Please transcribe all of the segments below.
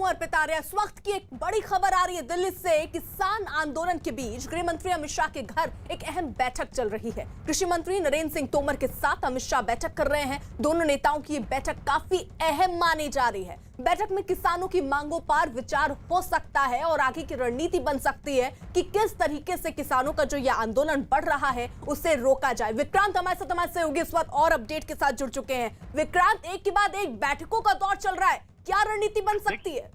हूं अर्पिता आर्या। इस वक्त की एक बड़ी खबर आ रही है दिल्ली से। किसान आंदोलन के बीच गृह मंत्री अमित शाह के घर एक अहम बैठक चल रही है। कृषि मंत्री नरेंद्र सिंह तोमर के साथ अमित शाह बैठक कर रहे हैं। दोनों नेताओं की ये बैठक काफी अहम मानी जा रही है। बैठक में किसानों की मांगों पर विचार हो सकता है और आगे की रणनीति बन सकती है कि किस तरीके से किसानों का जो यह आंदोलन बढ़ रहा है उसे रोका जाए। विक्रांत हमारे साथ होगी इस वक्त और अपडेट के साथ जुड़ चुके हैं। विक्रांत, एक के बाद एक बैठकों का दौर चल रहा है, क्या रणनीति बन सकती है?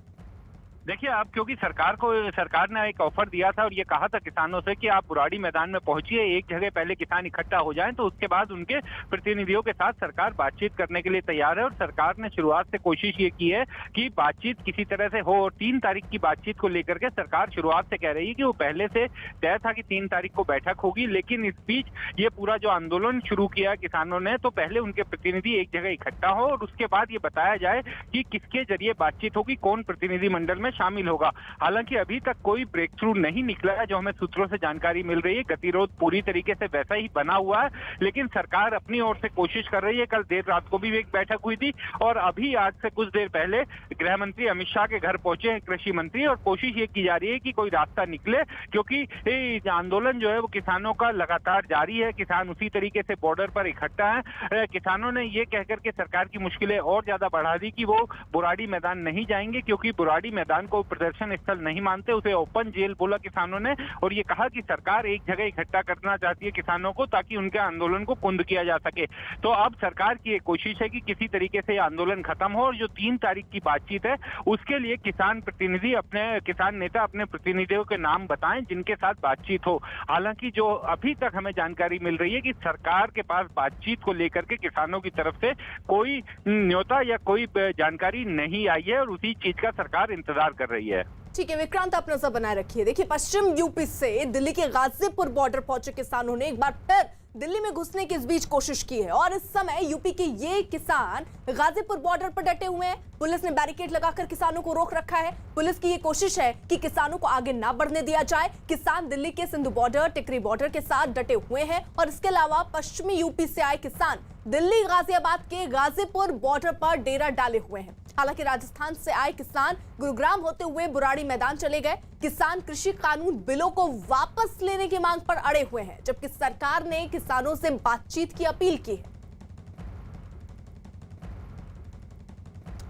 देखिए, आप क्योंकि सरकार ने एक ऑफर दिया था और ये कहा था किसानों से कि आप बुराड़ी मैदान में पहुंचिए, एक जगह पहले किसान इकट्ठा हो जाएं, तो उसके बाद उनके प्रतिनिधियों के साथ सरकार बातचीत करने के लिए तैयार है। और सरकार ने शुरुआत से कोशिश ये की है कि बातचीत किसी तरह से हो। और 3 तारीख की बातचीत को लेकर के सरकार शुरुआत से कह रही है कि वो पहले से तय था कि 3 तारीख को बैठक होगी, लेकिन इस बीच ये पूरा जो आंदोलन शुरू किया किसानों ने, तो पहले उनके प्रतिनिधि एक जगह इकट्ठा हो और उसके बाद ये बताया जाए कि किसके जरिए बातचीत होगी, कौन प्रतिनिधिमंडल में शामिल होगा। हालांकि अभी तक कोई ब्रेक थ्रू नहीं निकला है, जो हमें सूत्रों से जानकारी मिल रही है। गतिरोध पूरी तरीके से वैसा ही बना हुआ है, लेकिन सरकार अपनी ओर से कोशिश कर रही है। कल देर रात को भी एक बैठक हुई थी और अभी आज से कुछ देर पहले गृह मंत्री अमित शाह के घर पहुंचे हैं कृषि मंत्री, और कोशिश ये की जा रही है कि कोई रास्ता निकले, क्योंकि आंदोलन जो है वो किसानों का लगातार जारी है। किसान उसी तरीके से बॉर्डर पर इकट्ठा है। किसानों ने ये कहकर के सरकार की मुश्किलें और ज्यादा बढ़ा दी कि वो बुराड़ी मैदान नहीं जाएंगे, क्योंकि बुराड़ी मैदान को प्रदर्शन स्थल नहीं मानते, उसे ओपन जेल बोला किसानों ने। और ये कहा कि सरकार एक जगह इकट्ठा करना चाहती है किसानों को, ताकि उनके आंदोलन को कुंद किया जा सके। तो अब सरकार की एक कोशिश है कि किसी तरीके से आंदोलन खत्म हो, और जो 3 तारीख की बातचीत है उसके लिए किसान नेता अपने प्रतिनिधियों के नाम बताएं जिनके साथ बातचीत हो। हालांकि जो अभी तक हमें जानकारी मिल रही है कि सरकार के पास बातचीत को लेकर के किसानों की तरफ से कोई न्योता या कोई जानकारी नहीं आई है, और उसी चीज का सरकार इंतजार कर रही है। ठीक है विक्रांत, आप नजर बनाए रखिए। देखिए, पश्चिम यूपी से दिल्ली के गाजीपुर बॉर्डर पहुंचे किसानों ने एक बार फिर दिल्ली में घुसने की इस बीच कोशिश की है, और इस समय यूपी के ये किसान गाजीपुर बॉर्डर पर डटे हुए हैं। पुलिस ने बैरिकेड लगाकर किसानों को रोक रखा है। पुलिस की ये कोशिश है कि किसानों को आगे ना बढ़ने दिया जाए। किसान दिल्ली के सिंधु बॉर्डर, टिकरी बॉर्डर के साथ डटे हुए हैं, और इसके अलावा पश्चिमी यूपी से आए किसान दिल्ली गाजियाबाद के गाजीपुर बॉर्डर पर डेरा डाले हुए हैं। हालांकि राजस्थान से आए किसान गुरुग्राम होते हुए बुराड़ी मैदान चले गए। किसान कृषि कानून बिलों को वापस लेने की मांग पर अड़े हुए हैं, जबकि सरकार ने किसानों से बातचीत की अपील की है।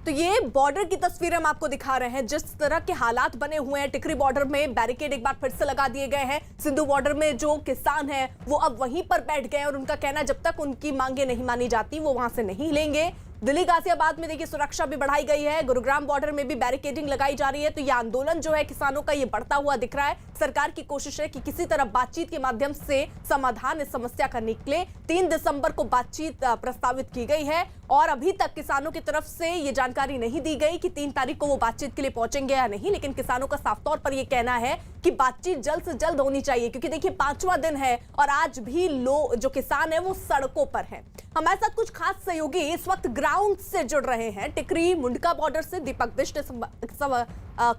तो ये बॉर्डर की तस्वीरें हम आपको दिखा रहे हैं, जिस तरह के हालात बने हुए हैं। टिकरी बॉर्डर में बैरिकेड एक बार फिर से लगा दिए गए हैं। सिंधु बॉर्डर में जो किसान हैं वो अब वहीं पर बैठ गए, और उनका कहना जब तक उनकी मांगे नहीं मानी जाती वो वहां से नहीं लेंगे। दिल्ली गाजियाबाद में देखिए सुरक्षा भी बढ़ाई गई है। गुरुग्राम बॉर्डर में भी बैरिकेडिंग लगाई जा रही है। तो ये आंदोलन जो है किसानों का ये बढ़ता हुआ दिख रहा है। सरकार की कोशिश है कि किसी तरह बातचीत के माध्यम से समाधान इस समस्या का निकले। 3 दिसंबर को बातचीत प्रस्तावित की गई है, और अभी तक किसानों की तरफ से ये जानकारी नहीं दी गई कि 3 तारीख को वो बातचीत के लिए पहुंचेंगे या नहीं। लेकिन किसानों का साफ तौर पर यह कहना है कि बातचीत जल्द से जल्द होनी चाहिए, क्योंकि देखिए 5वां दिन है और आज भी लोग जो किसान है वो सड़कों पर हैं। हमारे साथ कुछ खास सहयोगी इस वक्त ग्राउंड से जुड़ रहे हैं। टिकरी मुंडका बॉर्डर से दीपक बिष्ट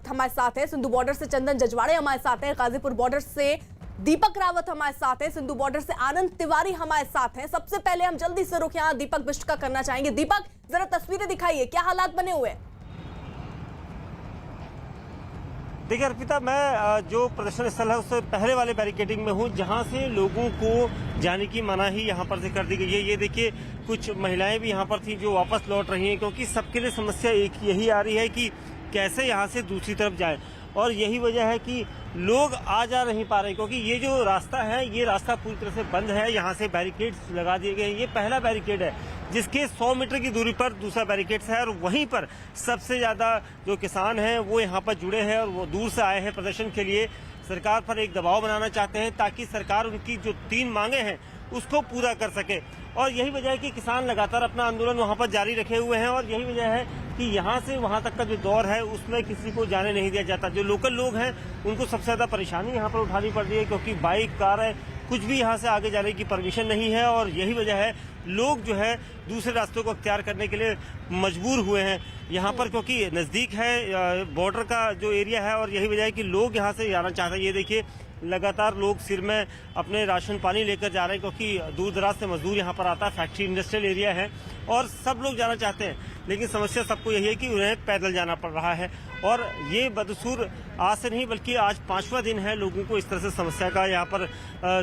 हमारे साथ है, सिंधु बॉर्डर से चंदन जजवाड़े हमारे साथ हैं, गाजीपुर बॉर्डर से दीपक रावत हमारे साथ हैं, सिंधु बॉर्डर से आनंद तिवारी हमारे साथ हैं। सबसे पहले हम जल्दी से रुक यहाँ दीपक बिष्ट का करना चाहेंगे। दीपक, जरा तस्वीरें दिखाइए, क्या हालात बने हुए हैं? देखिए अर्पिता, मैं जो प्रदर्शन स्थल है उससे पहले वाले बैरिकेडिंग में हूँ, जहाँ से लोगों को जाने की मनाही यहाँ पर से कर दी गई है। ये देखिए कुछ महिलाएं भी यहाँ पर थी जो वापस लौट रही हैं, क्योंकि सबके लिए समस्या एक यही आ रही है कि कैसे यहाँ से दूसरी तरफ जाए। और यही वजह है कि लोग आ जा नहीं पा रहे, क्योंकि ये जो रास्ता है ये रास्ता पूरी तरह से बंद है। यहाँ से बैरिकेड्स लगा दिए गए हैं। ये पहला बैरिकेड है, जिसके 100 मीटर की दूरी पर दूसरा बैरिकेड्स है, और वहीं पर सबसे ज्यादा जो किसान हैं वो यहाँ पर जुड़े हैं, और वो दूर से आए हैं प्रदर्शन के लिए। सरकार पर एक दबाव बनाना चाहते हैं ताकि सरकार उनकी जो 3 मांगे हैं उसको पूरा कर सके। और यही वजह है कि किसान लगातार अपना आंदोलन वहाँ पर जारी रखे हुए हैं, और यही वजह है कि यहाँ से वहाँ तक का जो दौर है उसमें किसी को जाने नहीं दिया जाता। जो लोकल लोग हैं उनको सबसे ज्यादा परेशानी यहाँ पर उठानी पड़ रही है, क्योंकि बाइक, कार है, कुछ भी यहाँ से आगे जाने की परमिशन नहीं है। और यही वजह है लोग जो है दूसरे रास्तों को अख्तियार करने के लिए मजबूर हुए हैं यहाँ पर, क्योंकि नज़दीक है बॉर्डर का जो एरिया है और यही वजह है कि लोग यहाँ से जाना चाहते हैं। ये देखिए लगातार लोग सिर में अपने राशन पानी लेकर जा रहे हैं, क्योंकि दूर दराज से मजदूर यहाँ पर आता है, फैक्ट्री इंडस्ट्रियल एरिया है और सब लोग जाना चाहते हैं, लेकिन समस्या सबको यही है कि उन्हें पैदल जाना पड़ रहा है। और ये बदसूर आज से नहीं बल्कि आज 5वां दिन है लोगों को इस तरह से समस्या का यहाँ पर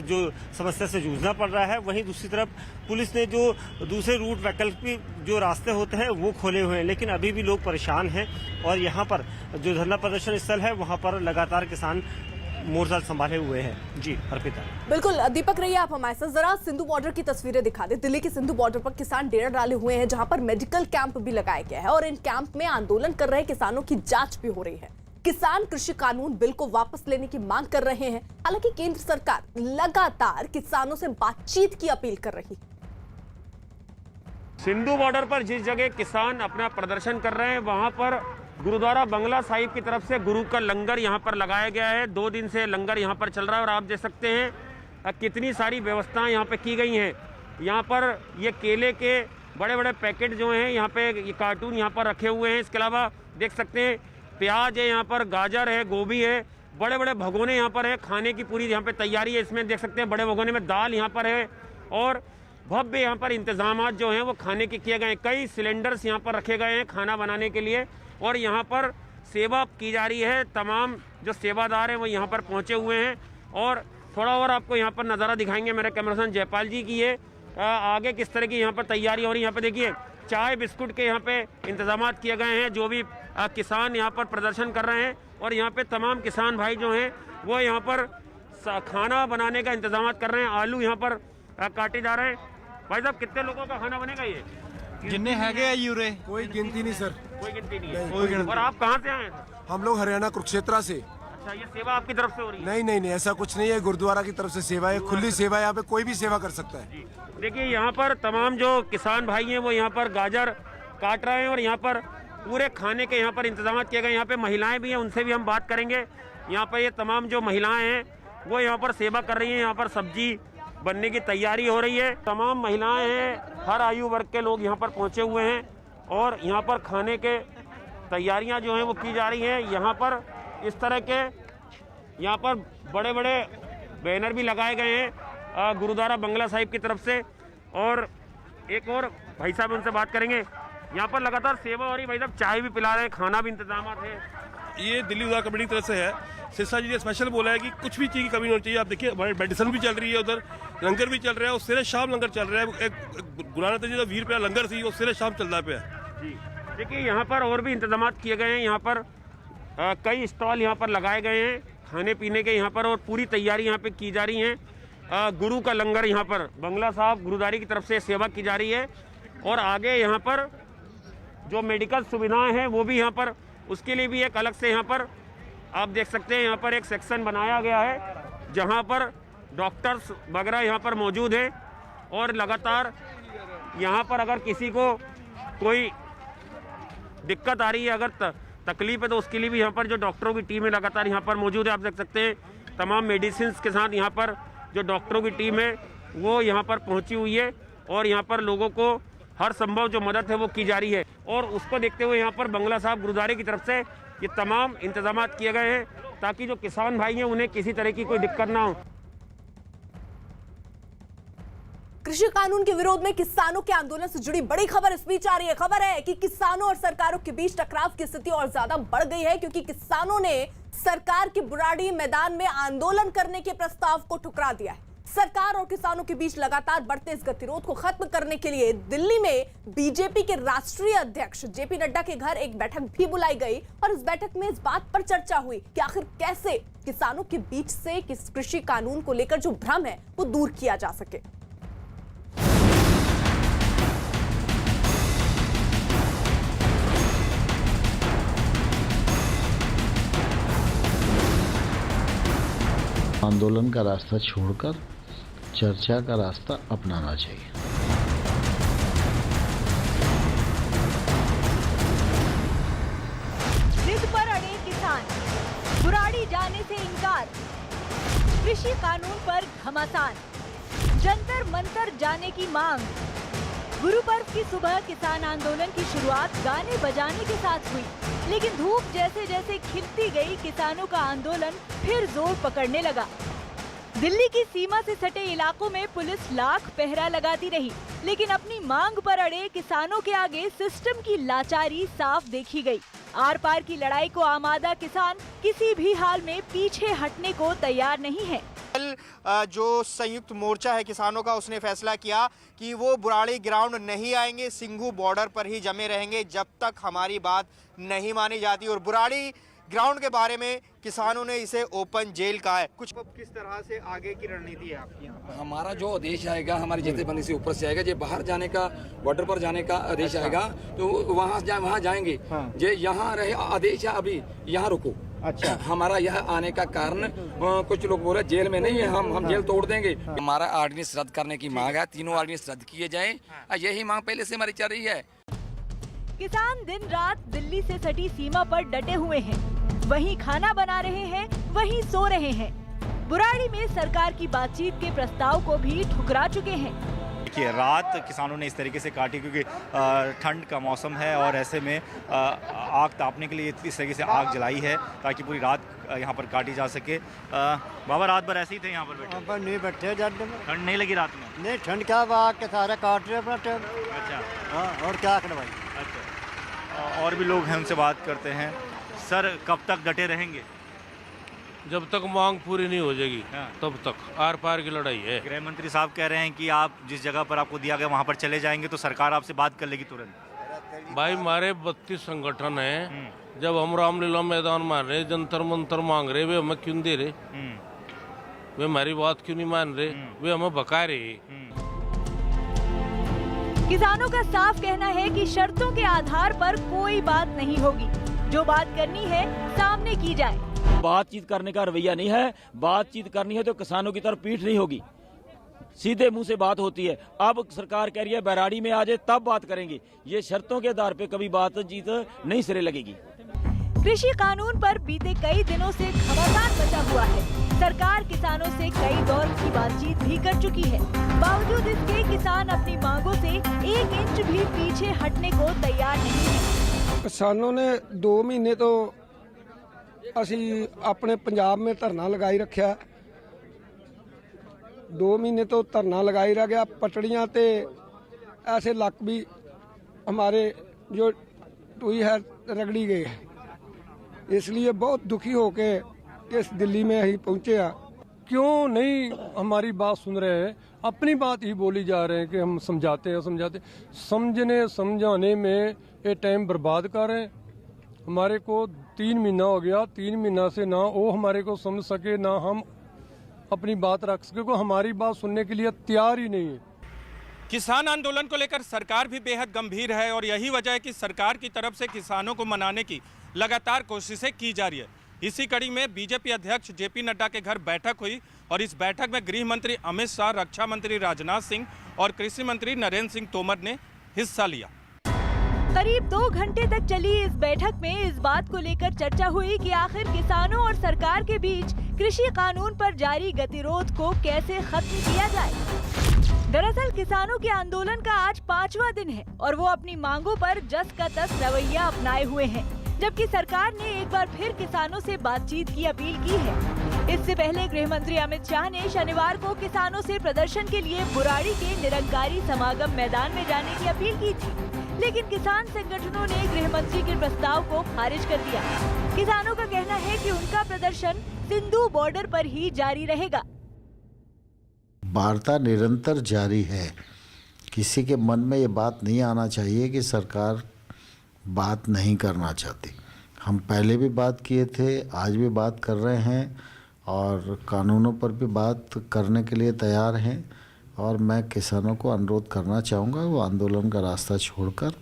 जो समस्या से जूझना पड़ रहा है। वहीं दूसरी तरफ पुलिस ने जो दूसरे रूट वैकल्पिक जो रास्ते होते हैं वो खोले हुए हैं, लेकिन अभी भी लोग परेशान हैं और यहाँ पर जो धरना प्रदर्शन स्थल है वहाँ पर लगातार किसान मोर्चा संभाले हुए हैं। जी अर्पिता। बिल्कुल दीपक रहिए आप हमारे साथ, जरा सिंधु बॉर्डर की तस्वीरें दिखा दे। दिल्ली के सिंधु बॉर्डर पर किसान डेरा डाले हुए हैं जहां पर मेडिकल कैंप भी लगाया गया है और इन कैंप में आंदोलन कर रहे किसानों की जांच भी हो रही है। किसान कृषि कानून बिल को वापस लेने की मांग कर रहे हैं। हालांकि केंद्र सरकार लगातार किसानों से बातचीत की अपील कर रही है। सिंधु बॉर्डर पर जिस जगह किसान अपना प्रदर्शन कर रहे हैं वहां पर गुरुद्वारा बंगला साहिब की तरफ से गुरु का लंगर यहां पर लगाया गया है। 2 दिन से लंगर यहां पर चल रहा है और आप देख सकते हैं कितनी सारी व्यवस्थाएं यहां पे की गई हैं। यहां पर ये केले के बड़े बड़े पैकेट जो हैं यहाँ पे ये कार्टून यहाँ पर रखे हुए हैं। इसके अलावा देख सकते हैं प्याज है, यहाँ पर गाजर है, गोभी है, बड़े बड़े भगोने यहाँ पर है, खाने की पूरी यहाँ पे तैयारी है। इसमें देख सकते हैं बड़े भगोने में दाल यहाँ पर है और भव्य यहाँ पर इंतजाम जो हैं वो खाने के किए गए हैं। कई सिलेंडर्स यहाँ पर रखे गए हैं खाना बनाने के लिए और यहाँ पर सेवा की जा रही है। तमाम जो सेवादार हैं वो यहाँ पर पहुँचे हुए हैं और थोड़ा और आपको यहाँ पर नज़ारा दिखाएंगे मेरे कैमरामैन जयपाल जी की। ये आगे किस तरह की यहाँ पर तैयारी हो रही है। यहाँ पे देखिए चाय बिस्कुट के यहाँ पे इंतजाम किए गए हैं जो भी किसान यहाँ पर प्रदर्शन कर रहे हैं और यहाँ पे तमाम किसान भाई जो हैं वो यहाँ पर खाना बनाने का इंतजाम कर रहे हैं। आलू यहाँ पर काटे जा रहे हैं। भाई साहब कितने लोगों का खाना बनेगा ये? जितने है यूरे कोई गिनती नहीं सर, कोई गिनती नहीं है। कोई गिनती। और आप कहाँ से आए? हम लोग हरियाणा कुरुक्षेत्र से। अच्छा, ये सेवा आपकी तरफ से हो रही है? नहीं नहीं नहीं, ऐसा कुछ नहीं है, गुरुद्वारा की तरफ से सेवा है, खुली सेवा है, यहाँ पे कोई भी सेवा कर सकता है। देखिए यहाँ पर तमाम जो किसान भाई हैं वो यहाँ पर गाजर काट रहे हैं और यहाँ पर पूरे खाने के यहाँ पर इंतजाम किए गए। यहाँ पे महिलाएं भी हैं, उनसे भी हम बात करेंगे। यहाँ पर ये तमाम जो महिलाएं हैं वो यहाँ पर सेवा कर रही हैं। यहाँ पर सब्जी बनने की तैयारी हो रही है। तमाम महिलाएं हैं, हर आयु वर्ग के लोग यहाँ पर पहुँचे हुए हैं और यहाँ पर खाने के तैयारियाँ जो हैं वो की जा रही हैं। यहाँ पर इस तरह के यहाँ पर बड़े बड़े बैनर भी लगाए गए हैं गुरुद्वारा बंगला साहिब की तरफ से। और एक और भाई साहब उनसे बात करेंगे। यहाँ पर लगातार सेवा हो रही है। भाई साहब चाय भी पिला रहे हैं, खाना भी इंतजाम है। ये दिल्ली उदार कमेटी की तरफ से है। सिरसा जी ने स्पेशल बोला है कि कुछ भी चीज़ की कमी नहीं होनी चाहिए। आप देखिए हमारे मेडिसिन भी चल रही है, उधर लंगर भी चल रहा है और सिरे शाम लंगर चल रहा है। एक गुरुनानक जी का 20 रुपया लंगर थी वो सिरे शाम चल रहा है। जी देखिए यहाँ पर और भी इंतजाम किए गए हैं। यहाँ पर कई स्टॉल यहाँ पर लगाए गए हैं खाने पीने के यहाँ पर और पूरी तैयारी यहाँ पे की जा रही है। गुरु का लंगर यहाँ पर बंगला साहब गुरुद्वारे की तरफ से सेवा की जा रही है और आगे यहाँ पर जो मेडिकल सुविधाएं हैं वो भी यहाँ पर उसके लिए भी एक अलग से यहाँ पर आप देख सकते हैं यहाँ पर एक सेक्शन बनाया गया है जहाँ पर डॉक्टर्स वगैरह यहाँ पर मौजूद हैं और लगातार यहाँ पर अगर किसी को कोई दिक्कत आ रही है, अगर तकलीफ है तो उसके लिए भी यहाँ पर जो डॉक्टरों की टीम है लगातार यहाँ पर मौजूद है। आप देख सकते हैं तमाम मेडिसिन के साथ यहाँ पर जो डॉक्टरों की टीम है वो यहाँ पर पहुँची हुई है और यहाँ पर लोगों को हर संभव जो मदद है वो की जा रही है। और उसको देखते हुए यहाँ पर बंगला साहब गुरुद्वारे की तरफ से ये तमाम इंतजाम किए गए हैं ताकि जो किसान भाई हैं उन्हें किसी तरह की कोई दिक्कत ना हो। कृषि कानून के विरोध में किसानों के आंदोलन से जुड़ी बड़ी खबर इस बीच आ रही है। खबर है कि किसानों और सरकारों के बीच टकराव की स्थिति और ज्यादा बढ़ गई है क्योंकि किसानों ने सरकार के बुराड़ी मैदान में आंदोलन करने के प्रस्ताव को ठुकरा दिया है। सरकार और किसानों के बीच लगातार बढ़ते इस गतिरोध को खत्म करने के लिए दिल्ली में बीजेपी के राष्ट्रीय अध्यक्ष जेपी नड्डा के घर एक बैठक भी बुलाई गई और इस बैठक में इस बात पर चर्चा हुई कि आखिर कैसे किसानों के बीच से कृषि कानून को लेकर जो भ्रम है वो दूर किया जा सके। आंदोलन का रास्ता छोड़कर चर्चा का रास्ता अपनाना चाहिए। जिद पर अड़े किसान, बुराड़ी जाने से इनकार, कृषि कानून पर घमासान, जंतर मंतर जाने की मांग। गुरु पर्व की सुबह किसान आंदोलन की शुरुआत गाने बजाने के साथ हुई, लेकिन धूप जैसे जैसे खिलती गई, किसानों का आंदोलन फिर जोर पकड़ने लगा। दिल्ली की सीमा से सटे इलाकों में पुलिस लाख पहरा लगाती रही, लेकिन अपनी मांग पर अड़े किसानों के आगे सिस्टम की लाचारी साफ देखी गई। आर पार की लड़ाई को आमादा किसान किसी भी हाल में पीछे हटने को तैयार नहीं है। जो संयुक्त मोर्चा है किसानों का, उसने फैसला किया कि वो बुराड़ी ग्राउंड नहीं आएंगे, सिंघू बॉर्डर पर ही जमे रहेंगे जब तक हमारी बात नहीं मानी जाती। और बुराड़ी ग्राउंड के बारे में किसानों ने इसे ओपन जेल कहा है। कुछ किस तरह से आगे की रणनीति है आपकी यहाँ पर? हमारा जो आदेश आएगा हमारी जथेबंदी से ऊपर से आएगा, जो बाहर जाने का, बॉर्डर पर जाने का आदेश आएगा तो वहाँ जाएंगे। जो यहाँ रहे आदेश है अभी यहाँ रुको। अच्छा, हमारा यह आने का कारण कुछ लोग बोले जेल में नहीं है, हम जेल तोड़ देंगे। हमारा ऑर्डिनेंस रद्द करने की मांग है, तीनों ऑर्डिनेंस रद्द किए जाएं, यही मांग पहले से हमारी चल रही है। किसान दिन रात दिल्ली से सटी सीमा पर डटे हुए हैं, वहीं खाना बना रहे हैं, वहीं सो रहे हैं। बुराड़ी में सरकार की बातचीत के प्रस्ताव को भी ठुकरा चुके हैं। देखिए, रात किसानों ने इस तरीके से काटी क्योंकि ठंड का मौसम है और ऐसे में आग तापने के लिए इस तरीके से आग जलाई है ताकि पूरी रात यहाँ पर काटी जा सके। बाबा रात भर ऐसे ही थे यहाँ पर बैठे? पर नहीं बैठे, ठंड नहीं लगी रात में? नहीं, ठंड क्या, आग के सारे काट रहे अपना टाइम। अच्छा, हाँ, और क्या करवाई। अच्छा, और भी लोग हैं, उनसे बात करते हैं। सर, कब तक डटे रहेंगे? जब तक मांग पूरी नहीं हो जाएगी तब तक। आर पार की लड़ाई है। गृह मंत्री साहब कह रहे हैं कि आप जिस जगह पर आपको दिया गया वहाँ पर चले जाएंगे तो सरकार आपसे बात कर लेगी तुरंत। भाई, हमारे 32 संगठन है, जब हम रामलीला मैदान मान रहे, जंतर मंतर मांग रहे, वे हमें क्यों दे रहे? वे हमारी बात क्यों नहीं मान रहे? वे हमें बका रहे। किसानों का साफ कहना है कि शर्तों के आधार पर कोई बात नहीं होगी, जो बात करनी है सामने की जाए। बातचीत करने का रवैया नहीं है, बातचीत करनी है तो किसानों की तरफ पीठ नहीं होगी, सीधे मुंह से बात होती है। अब सरकार कह रही है बैराड़ी में आ जाए तब बात करेंगे, ये शर्तों के आधार पे कभी बातचीत नहीं सिरे लगेगी। कृषि कानून पर बीते कई दिनों से घमासान मचा हुआ है। सरकार किसानों से कई दौर की बातचीत भी कर चुकी है, बावजूद इसके किसान अपनी मांगों से 1 इंच भी पीछे हटने को तैयार नहीं है। किसानों ने 2 महीने तो ਅਸੀਂ ਆਪਣੇ ਪੰਜਾਬ में ਧਰਨਾ ਲਗਾਈ ਰੱਖਿਆ। 2 महीने तो धरना लगाई रह गया। पटड़ियाँ ते ऐसे लक भी हमारे जो टुई है रगड़ी गई है, इसलिए बहुत दुखी होके इस दिल्ली में ही पहुँचे हैं। क्यों नहीं हमारी बात सुन रहे हैं? अपनी बात ही बोली जा रहे हैं कि हम समझाते हैं। समझने समझाने में ये टाइम बर्बाद कर रहे हैं। हमारे को 3 महीना हो गया, 3 महीना से ना वो हमारे को समझ सके, ना हम अपनी बात रख सके, को हमारी बात सुनने के लिए तैयार ही नहीं है। किसान आंदोलन को लेकर सरकार भी बेहद गंभीर है और यही वजह है कि सरकार की तरफ से किसानों को मनाने की लगातार कोशिशें की जा रही है। इसी कड़ी में बीजेपी अध्यक्ष जेपी नड्डा के घर बैठक हुई और इस बैठक में गृह मंत्री अमित शाह, रक्षा मंत्री राजनाथ सिंह और कृषि मंत्री नरेंद्र सिंह तोमर ने हिस्सा लिया। करीब 2 घंटे तक चली इस बैठक में इस बात को लेकर चर्चा हुई कि आखिर किसानों और सरकार के बीच कृषि कानून पर जारी गतिरोध को कैसे खत्म किया जाए। दरअसल किसानों के आंदोलन का आज 5वां दिन है और वो अपनी मांगों पर जस का तस रवैया अपनाए हुए हैं, जबकि सरकार ने एक बार फिर किसानों से बातचीत की अपील की है। इससे पहले गृह मंत्री अमित शाह ने शनिवार को किसानों से प्रदर्शन के लिए बुराड़ी के निरंकारी समागम मैदान में जाने की अपील की थी, लेकिन किसान संगठनों ने गृह मंत्री के प्रस्ताव को खारिज कर दिया। किसानों का कहना है कि उनका प्रदर्शन सिंधु बॉर्डर पर ही जारी रहेगा। वार्ता निरंतर जारी है। किसी के मन में ये बात नहीं आना चाहिए कि सरकार बात नहीं करना चाहती। हम पहले भी बात किए थे, आज भी बात कर रहे हैं और कानूनों पर भी बात करने के लिए तैयार हैं। और मैं किसानों को अनुरोध करना चाहूँगा वो आंदोलन का रास्ता छोड़कर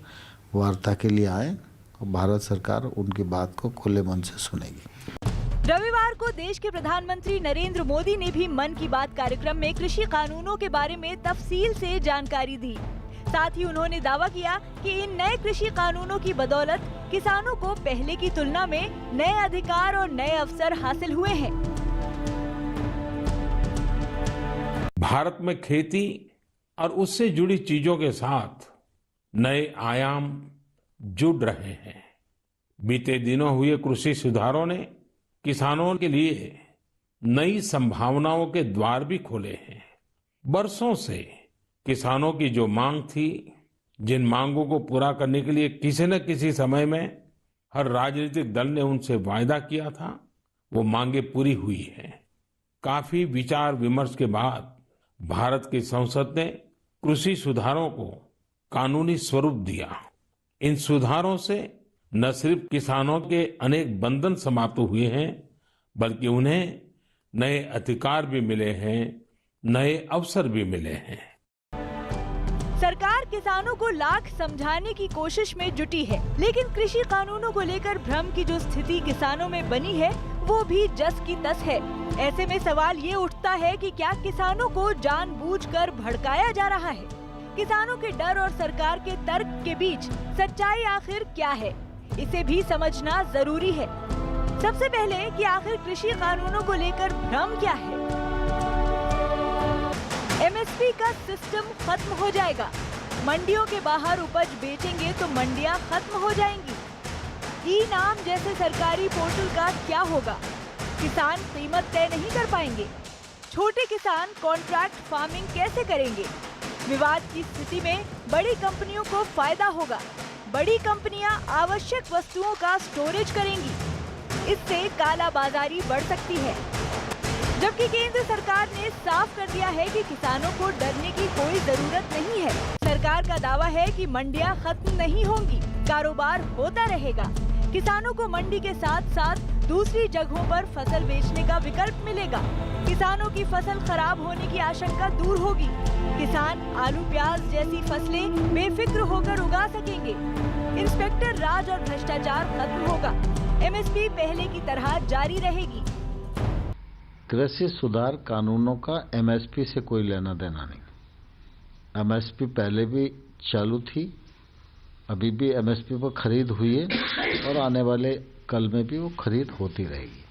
वार्ता के लिए आए और भारत सरकार उनकी बात को खुले मन से सुनेगी। रविवार को देश के प्रधानमंत्री नरेंद्र मोदी ने भी मन की बात कार्यक्रम में कृषि कानूनों के बारे में तफसील से जानकारी दी। साथ ही उन्होंने दावा किया कि इन नए कृषि कानूनों की बदौलत किसानों को पहले की तुलना में नए अधिकार और नए अवसर हासिल हुए हैं। भारत में खेती और उससे जुड़ी चीजों के साथ नए आयाम जुड़ रहे हैं। बीते दिनों हुए कृषि सुधारों ने किसानों के लिए नई संभावनाओं के द्वार भी खोले हैं। बरसों से किसानों की जो मांग थी, जिन मांगों को पूरा करने के लिए किसी न किसी समय में हर राजनीतिक दल ने उनसे वायदा किया था, वो मांगे पूरी हुई हैं। काफी विचार विमर्श के बाद भारत की संसद ने कृषि सुधारों को कानूनी स्वरूप दिया। इन सुधारों से न सिर्फ किसानों के अनेक बंधन समाप्त हुए हैं, बल्कि उन्हें नए अधिकार भी मिले हैं, नए अवसर भी मिले हैं। सरकार किसानों को लाख समझाने की कोशिश में जुटी है, लेकिन कृषि कानूनों को लेकर भ्रम की जो स्थिति किसानों में बनी है वो भी जस की तस है। ऐसे में सवाल ये उठता है कि क्या किसानों को जानबूझकर भड़काया जा रहा है? किसानों के डर और सरकार के तर्क के बीच सच्चाई आखिर क्या है, इसे भी समझना जरूरी है। सबसे पहले कि आखिर कृषि कानूनों को लेकर भ्रम क्या है। एमएसपी का सिस्टम खत्म हो जाएगा। मंडियों के बाहर उपज बेचेंगे तो मंडियां खत्म हो जाएंगी। ई-नाम जैसे सरकारी पोर्टल का क्या होगा? किसान कीमत तय नहीं कर पाएंगे। छोटे किसान कॉन्ट्रैक्ट फार्मिंग कैसे करेंगे? विवाद की स्थिति में बड़ी कंपनियों को फायदा होगा। बड़ी कंपनियां आवश्यक वस्तुओं का स्टोरेज करेंगी। इससे काला बाजारी बढ़ सकती है। जबकि केंद्र सरकार ने साफ कर दिया है कि किसानों को डरने की कोई जरूरत नहीं है। सरकार का दावा है कि मंडियां खत्म नहीं होंगी, कारोबार होता रहेगा। किसानों को मंडी के साथ साथ दूसरी जगहों पर फसल बेचने का विकल्प मिलेगा। किसानों की फसल खराब होने की आशंका दूर होगी। किसान आलू प्याज जैसी फसलें बेफिक्र होकर उगा सकेंगे। इंस्पेक्टर राज और भ्रष्टाचार खत्म होगा। एमएसपी पहले की तरह जारी रहेगी। कृषि सुधार कानूनों का एमएसपी से कोई लेना देना नहीं। एमएसपी पहले भी चालू थी, अभी भी एमएसपी पर खरीद हुई है और आने वाले कल में भी वो खरीद होती रहेगी।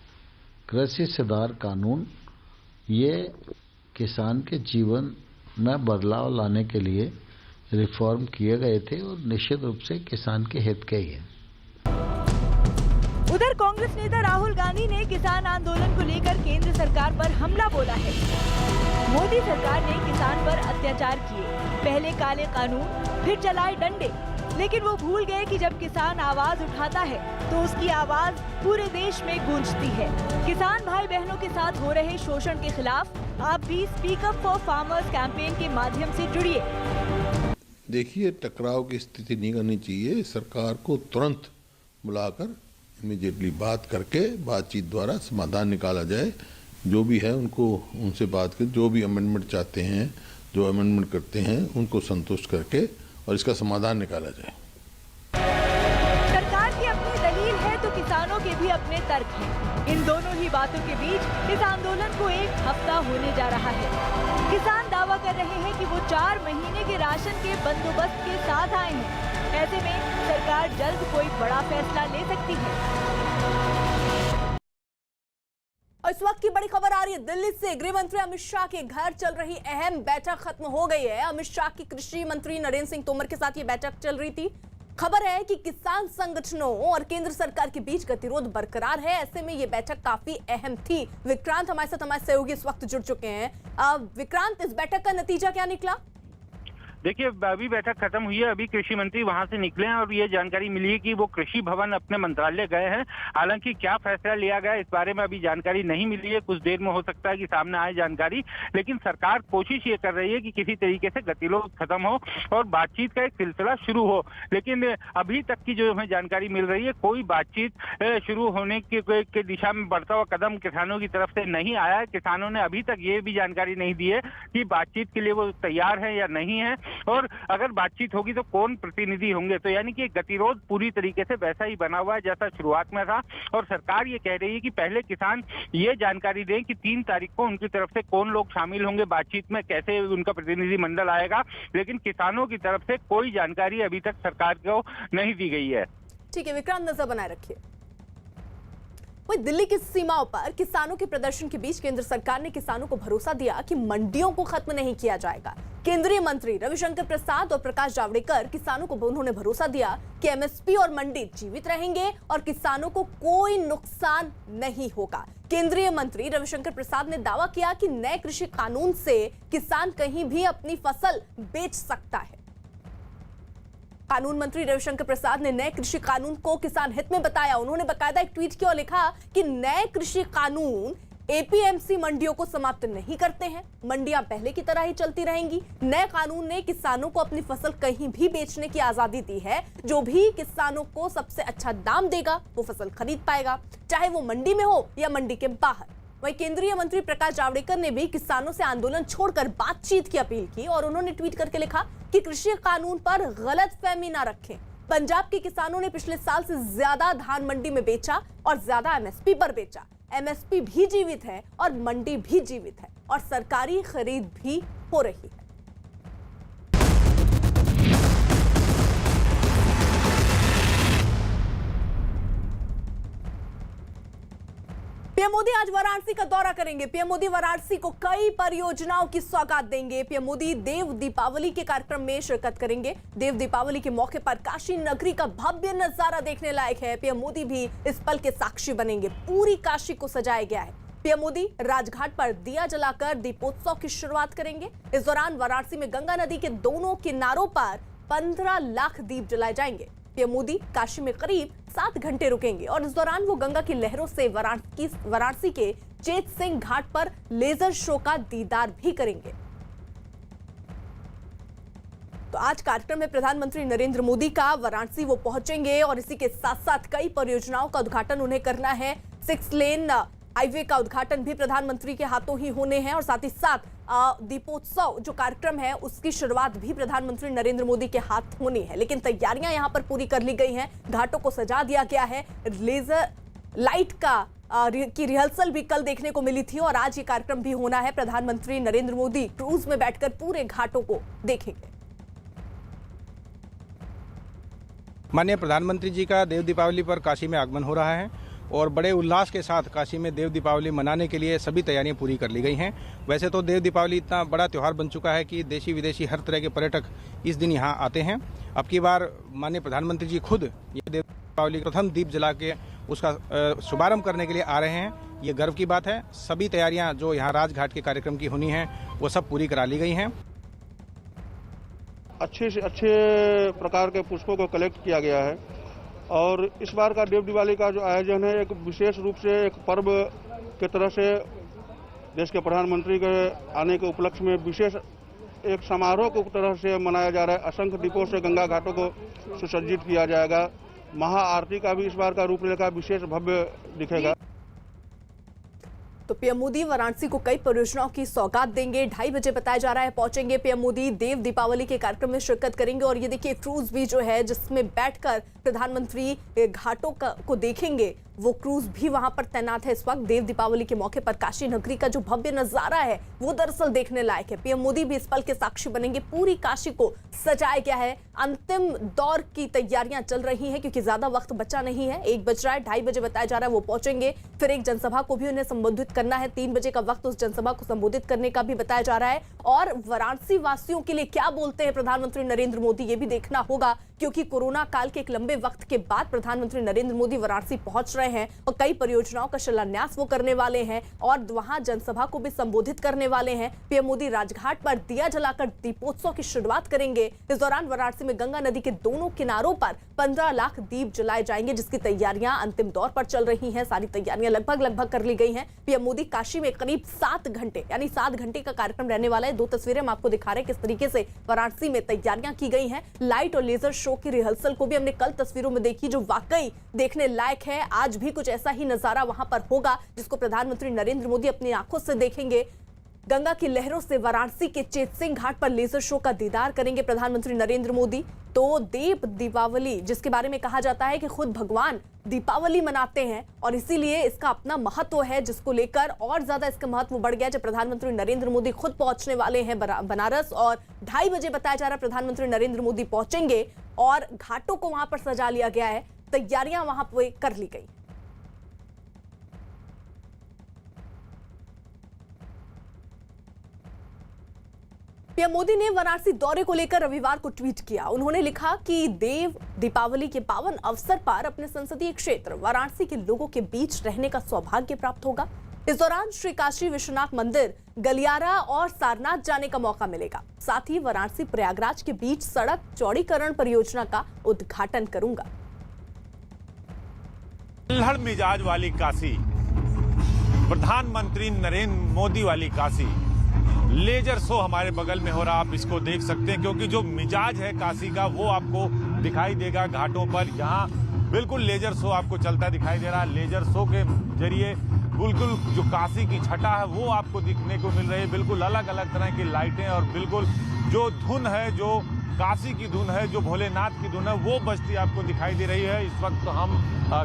कृषि सुधार कानून ये किसान के जीवन में बदलाव लाने के लिए रिफॉर्म किए गए थे और निश्चित रूप से किसान के हित के ही हैं। उधर कांग्रेस नेता राहुल गांधी ने किसान आंदोलन को लेकर केंद्र सरकार पर हमला बोला है। मोदी सरकार ने किसान पर अत्याचार किए, पहले काले कानून, फिर चलाए डंडे, लेकिन वो भूल गए कि जब किसान आवाज उठाता है तो उसकी आवाज पूरे देश में गूंजती है। किसान भाई बहनों के साथ हो रहे शोषण के खिलाफ आप भी speak up for farmers campaign के माध्यम से जुड़िए। देखिए, टकराव की स्थिति नहीं करनी चाहिए। सरकार को तुरंत बुलाकर इमीडिएटली बात करके बातचीत द्वारा समाधान निकाला जाए। जो भी है उनको उनसे बात कर, जो भी अमेंडमेंट चाहते हैं, जो अमेंडमेंट करते हैं उनको संतुष्ट करके और इसका समाधान निकाला जाए। सरकार की अपनी दलील है तो किसानों के भी अपने तर्क हैं। इन दोनों ही बातों के बीच इस आंदोलन को एक हफ्ता होने जा रहा है। किसान दावा कर रहे हैं कि वो 4 महीने के राशन के बंदोबस्त के साथ आए हैं। ऐसे में सरकार जल्द कोई बड़ा फैसला ले सकती है। और इस वक्त की बड़ी खबर आ रही है दिल्ली से। गृह मंत्री अमित शाह के घर चल रही अहम बैठक खत्म हो गई है। अमित शाह की कृषि मंत्री नरेंद्र सिंह तोमर के साथ ये बैठक चल रही थी। खबर है कि किसान संगठनों और केंद्र सरकार के बीच गतिरोध बरकरार है। ऐसे में ये बैठक काफी अहम थी। विक्रांत हमारे साथ, हमारे सहयोगी इस वक्त जुड़ चुके हैं। विक्रांत, इस बैठक का नतीजा क्या निकला? देखिए, अभी बैठक खत्म हुई है, अभी कृषि मंत्री वहां से निकले हैं और ये जानकारी मिली है कि वो कृषि भवन अपने मंत्रालय गए हैं। हालांकि क्या फैसला लिया गया इस बारे में अभी जानकारी नहीं मिली है। कुछ देर में हो सकता है कि सामने आए जानकारी, लेकिन सरकार कोशिश ये कर रही है कि किसी तरीके से गतिरोध खत्म हो और बातचीत का एक सिलसिला शुरू हो। लेकिन अभी तक की जो हमें जानकारी मिल रही है, कोई बातचीत शुरू होने के दिशा में बढ़ता हुआ कदम किसानों की तरफ से नहीं आया है। किसानों ने अभी तक ये भी जानकारी नहीं दी है कि बातचीत के लिए वो तैयार है या नहीं है, और अगर बातचीत होगी तो कौन प्रतिनिधि होंगे। तो यानी कि गतिरोध पूरी तरीके से वैसा ही बना हुआ है जैसा शुरुआत में था। और सरकार ये कह रही है कि पहले किसान ये जानकारी दें कि 3 तारीख को उनकी तरफ से कौन लोग शामिल होंगे बातचीत में, कैसे उनका प्रतिनिधि मंडल आएगा। लेकिन किसानों की तरफ से कोई जानकारी अभी तक सरकार को नहीं दी गई है। ठीक है विक्रांत, नजर बनाए रखिए। वहीं दिल्ली की सीमाओं पर किसानों के प्रदर्शन के बीच केंद्र सरकार ने किसानों को भरोसा दिया कि मंडियों को खत्म नहीं किया जाएगा। केंद्रीय मंत्री रविशंकर प्रसाद और प्रकाश जावड़ेकर किसानों को उन्होंने भरोसा दिया कि एमएसपी और मंडी जीवित रहेंगे और किसानों को कोई नुकसान नहीं होगा। केंद्रीय मंत्री रविशंकर प्रसाद ने दावा किया कि नए कृषि कानून से किसान कहीं भी अपनी फसल बेच सकता है। कानून मंत्री रविशंकर प्रसाद ने नए कृषि कानून को किसान हित में बताया। उन्होंने बाकायदा एक ट्वीट किया और लिखा कि नए कृषि कानून एपीएमसी मंडियों को समाप्त नहीं करते हैं, मंडियां पहले की तरह ही चलती रहेंगी। नए कानून ने किसानों को अपनी फसल कहीं भी बेचने की आजादी दी है। जो भी किसानों को सबसे अच्छा दाम देगा वो फसल खरीद पाएगा, चाहे वो मंडी में हो या मंडी के बाहर। वहीं केंद्रीय मंत्री प्रकाश जावड़ेकर ने भी किसानों से आंदोलन छोड़कर बातचीत की अपील की और उन्होंने ट्वीट करके लिखा कि कृषि कानून पर गलतफहमी ना रखें। पंजाब के किसानों ने पिछले साल से ज्यादा धान मंडी में बेचा और ज्यादा एमएसपी पर बेचा। एमएसपी भी जीवित है और मंडी भी जीवित है और सरकारी खरीद भी हो रही है। पीएम मोदी आज वाराणसी का दौरा करेंगे। पीएम मोदी वाराणसी को कई परियोजनाओं की सौगात देंगे। पीएम मोदी देव दीपावली के कार्यक्रम में शिरकत करेंगे। देव दीपावली के मौके पर काशी नगरी का भव्य नजारा देखने लायक है। पीएम मोदी भी इस पल के साक्षी बनेंगे। पूरी काशी को सजाया गया है। पीएम मोदी राजघाट पर दिया जलाकर दीपोत्सव की शुरुआत करेंगे। इस दौरान वाराणसी में गंगा नदी के दोनों किनारों पर 15 लाख दीप जलाए जाएंगे। पीएम मोदी काशी में करीब 7 घंटे रुकेंगे और इस दौरान वो गंगा की लहरों से वाराणसी के चेत सिंह घाट पर लेजर शो का दीदार भी करेंगे। तो आज कार्यक्रम में प्रधानमंत्री नरेंद्र मोदी का वाराणसी वो पहुंचेंगे और इसी के साथ साथ कई परियोजनाओं का उद्घाटन उन्हें करना है। 6 लेन हाईवे का उद्घाटन भी प्रधानमंत्री के हाथों ही होने हैं और साथ ही साथ दीपोत्सव जो कार्यक्रम है उसकी शुरुआत भी प्रधानमंत्री नरेंद्र मोदी के हाथ होनी है। लेकिन तैयारियां यहां पर पूरी कर ली गई हैं। घाटों को सजा दिया गया है। लेजर लाइट की रिहर्सल भी कल देखने को मिली थी और आज ये कार्यक्रम भी होना है। प्रधानमंत्री नरेंद्र मोदी क्रूज में बैठकर पूरे घाटों को देखेंगे। माननीय प्रधानमंत्री जी का देव दीपावली पर काशी में आगमन हो रहा है और बड़े उल्लास के साथ काशी में देव दीपावली मनाने के लिए सभी तैयारियां पूरी कर ली गई हैं। वैसे तो देव दीपावली इतना बड़ा त्यौहार बन चुका है कि देशी विदेशी हर तरह के पर्यटक इस दिन यहां आते हैं। अब की बार माननीय प्रधानमंत्री जी खुद ये देव दीपावली प्रथम दीप जला के उसका शुभारंभ करने के लिए आ रहे हैं। ये गर्व की बात है। सभी तैयारियाँ जो यहाँ राजघाट के कार्यक्रम की होनी है वो सब पूरी करा ली गई हैं। अच्छे से अच्छे प्रकार के पुष्पों को कलेक्ट किया गया है और इस बार का देव दिवाली का जो आयोजन है एक विशेष रूप से एक पर्व के तरह से देश के प्रधानमंत्री के आने के उपलक्ष्य में विशेष एक समारोह की तरह से मनाया जा रहा है। असंख्य दीपों से गंगा घाटों को सुसज्जित किया जाएगा। महाआरती का भी इस बार का रूपरेखा विशेष भव्य दिखेगा। तो पीएम मोदी वाराणसी को कई परियोजनाओं की सौगात देंगे। 2:30 बजे बताया जा रहा है पहुंचेंगे पीएम मोदी। देव दीपावली के कार्यक्रम में शिरकत करेंगे और ये देखिए क्रूज भी जो है जिसमें बैठकर प्रधानमंत्री घाटों को देखेंगे, वो क्रूज भी वहां पर तैनात है इस वक्त। देव दीपावली के मौके पर काशी नगरी का जो भव्य नजारा है वो दरअसल देखने लायक है। पीएम मोदी भी इस पल के साक्षी बनेंगे। पूरी काशी को सजाया गया है। अंतिम दौर की तैयारियां चल रही हैं क्योंकि ज्यादा वक्त बचा नहीं है। 1 बज रहा है, 2:30 बजे बताया जा रहा है वो पहुंचेंगे। फिर एक जनसभा को भी उन्हें संबोधित करना है। 3 बजे का वक्त उस जनसभा को संबोधित करने का भी बताया जा रहा है। और वाराणसी वासियों के लिए क्या बोलते हैं प्रधानमंत्री नरेंद्र मोदी ये भी देखना होगा क्योंकि कोरोना काल के एक लंबे वक्त के बाद प्रधानमंत्री नरेंद्र मोदी वाराणसी पहुंच रहे हैं और कई परियोजनाओं का शिलान्यास वो करने वाले हैं और वहां जनसभा को भी संबोधित करने वाले हैं। पीएम मोदी राजघाट पर दिया जलाकर दीपोत्सव की शुरुआत करेंगे। इस दौरान वाराणसी में गंगा नदी के दोनों किनारों पर 15 लाख दीप जलाए जाएंगे जिसकी तैयारियां अंतिम दौर पर चल रही हैं। सारी तैयारियां लगभग कर ली गई हैं। पीएम मोदी काशी में करीब 7 घंटे यानी 7 घंटे का कार्यक्रम रहने वाला है। 2 तस्वीरें हम आपको दिखा रहे हैं किस तरीके से वाराणसी में तैयारियां की गई हैं। लाइट और लेजर शो की रिहर्सल को भी हमने कल तस्वीरों में देखी जो वाकई देखने लायक है। आज भी कुछ ऐसा ही नजारा वहां पर होगा जिसको प्रधानमंत्री नरेंद्र मोदी अपनी आंखों से देखेंगे। गंगा की लहरों से वाराणसी के चेत सिंह घाट पर लेजर शो का दीदार करेंगे प्रधानमंत्री नरेंद्र मोदी। तो देव दीपावली जिसके बारे में कहा जाता है कि खुद भगवान दीपावली मनाते हैं और इसीलिए इसका अपना महत्व है जिसको लेकर और ज्यादा इसका महत्व बढ़ गया जब प्रधानमंत्री नरेंद्र मोदी खुद पहुंचने वाले हैं बनारस और 2:30 बजे बताया जा रहा है प्रधानमंत्री नरेंद्र मोदी पहुंचेंगे और घाटों को वहां पर सजा लिया गया है। तैयारियां वहां पर कर ली गई। पीएम मोदी ने वाराणसी दौरे को लेकर रविवार को ट्वीट किया। उन्होंने लिखा कि देव दीपावली के पावन अवसर पर अपने संसदीय क्षेत्र वाराणसी के लोगों के बीच रहने का सौभाग्य प्राप्त होगा। इस दौरान श्री काशी विश्वनाथ मंदिर, गलियारा और सारनाथ जाने का मौका मिलेगा। साथ ही वाराणसी प्रयागराज के बीच सड़क चौड़ीकरण परियोजना का उद्घाटन करूंगा। अल्हड़ मिजाज वाली काशी, प्रधानमंत्री नरेंद्र मोदी वाली काशी, लेजर शो हमारे बगल में हो रहा, आप इसको देख सकते हैं, क्योंकि जो मिजाज है काशी का वो आपको दिखाई देगा घाटों पर। यहाँ बिल्कुल लेजर शो आपको चलता दिखाई दे रहा है। लेजर शो के जरिए बिल्कुल जो काशी की छटा है वो आपको दिखने को मिल रही है। बिल्कुल अलग अलग तरह की लाइटें और बिल्कुल जो धुन है, जो काशी की धुन है, जो भोलेनाथ की धुन है, वो बजती आपको दिखाई दे रही है। इस वक्त हम